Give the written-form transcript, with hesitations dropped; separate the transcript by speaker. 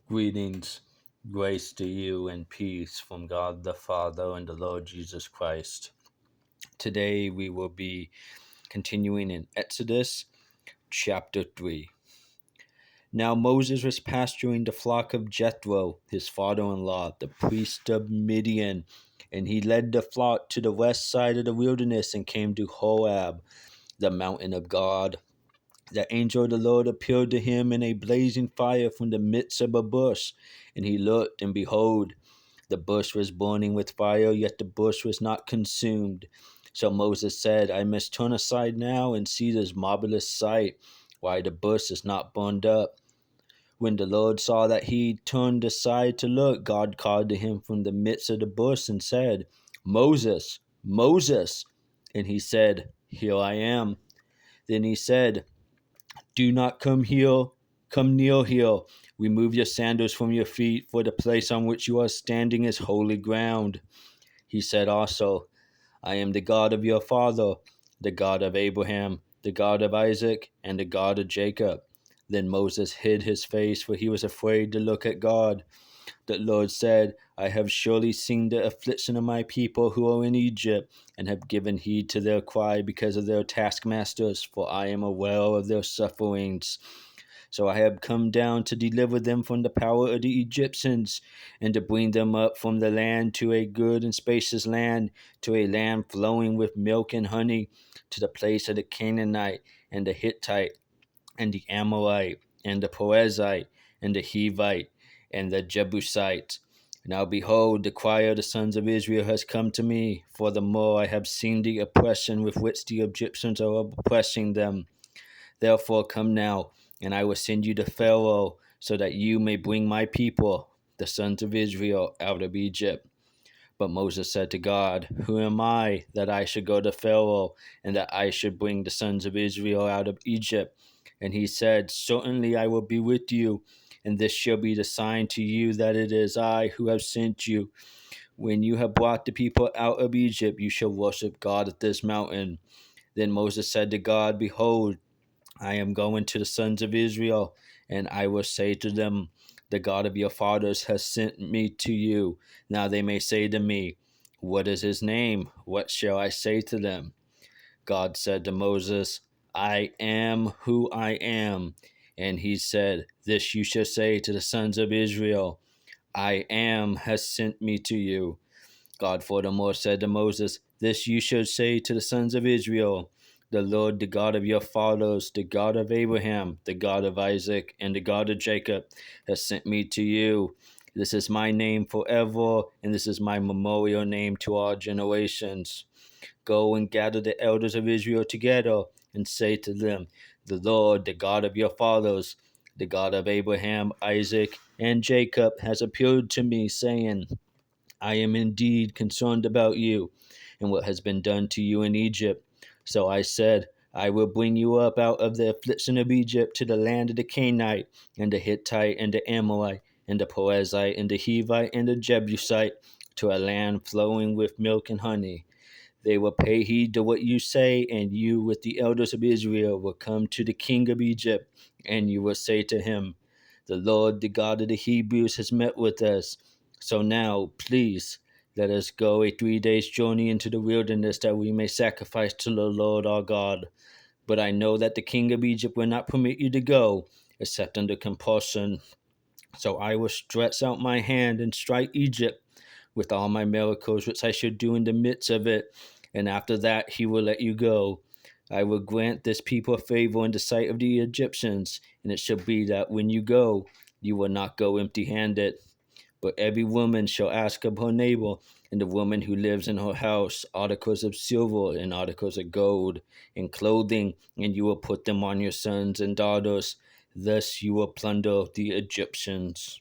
Speaker 1: Greetings, grace to you, and peace from God the Father and the Lord Jesus Christ. Today we will be continuing in Exodus chapter 3. Now Moses was pasturing the flock of Jethro, his father-in-law, the priest of Midian, and he led the flock to the west side of the wilderness and came to Horeb, the mountain of God. The angel of the Lord appeared to him in a blazing fire from the midst of a bush. And he looked, and behold, the bush was burning with fire, yet the bush was not consumed. So Moses said, I must turn aside now and see this marvelous sight, why the bush is not burned up. When the Lord saw that he turned aside to look, God called to him from the midst of the bush and said, Moses, Moses. And he said, Here I am. Then he said, Do not come near here. Remove your sandals from your feet, for the place on which you are standing is holy ground. He said also, I am the God of your father, the God of Abraham, the God of Isaac, and the God of Jacob. Then Moses hid his face, for he was afraid to look at God. The Lord said, I have surely seen the affliction of my people who are in Egypt, and have given heed to their cry because of their taskmasters, for I am aware of their sufferings. So I have come down to deliver them from the power of the Egyptians, and to bring them up from the land to a good and spacious land, to a land flowing with milk and honey, to the place of the Canaanite, and the Hittite, and the Amorite, and the Perizzite, and the Hivite, and the Jebusite. Now behold, the cry of the sons of Israel has come to me. Furthermore, I have seen the oppression with which the Egyptians are oppressing them. Therefore, come now, and I will send you to Pharaoh, so that you may bring my people, the sons of Israel, out of Egypt. But Moses said to God, Who am I that I should go to Pharaoh, and that I should bring the sons of Israel out of Egypt? And he said, Certainly I will be with you, and this shall be the sign to you that it is I who have sent you. When you have brought the people out of Egypt, you shall worship God at this mountain. Then Moses said to God, Behold, I am going to the sons of Israel, and I will say to them, The God of your fathers has sent me to you. Now they may say to me, What is his name? What shall I say to them? God said to Moses, I am who I am. And he said, This you shall say to the sons of Israel, I am has sent me to you. God furthermore said to Moses, This you shall say to the sons of Israel, The Lord, the God of your fathers, the God of Abraham, the God of Isaac, and the God of Jacob, has sent me to you. This is my name forever, and this is my memorial name to all generations. Go and gather the elders of Israel together, and say to them, The Lord, the God of your fathers, the God of Abraham, Isaac, and Jacob, has appeared to me, saying, I am indeed concerned about you and what has been done to you in Egypt. So I said, I will bring you up out of the affliction of Egypt to the land of the Canaanite, and the Hittite, and the Amorite, and the Perizzite, and the Hivite, and the Jebusite, to a land flowing with milk and honey. They will pay heed to what you say, and you with the elders of Israel will come to the king of Egypt, and you will say to him, The Lord, the God of the Hebrews, has met with us. So now, please, let us go a 3 days' journey into the wilderness, that we may sacrifice to the Lord our God. But I know that the king of Egypt will not permit you to go, except under compulsion. So I will stretch out my hand and strike Egypt with all my miracles, which I shall do in the midst of it. And after that, he will let you go. I will grant this people favor in the sight of the Egyptians, and it shall be that when you go, you will not go empty handed. But every woman shall ask of her neighbor, and the woman who lives in her house, articles of silver and articles of gold, and clothing, and you will put them on your sons and daughters. Thus you will plunder the Egyptians.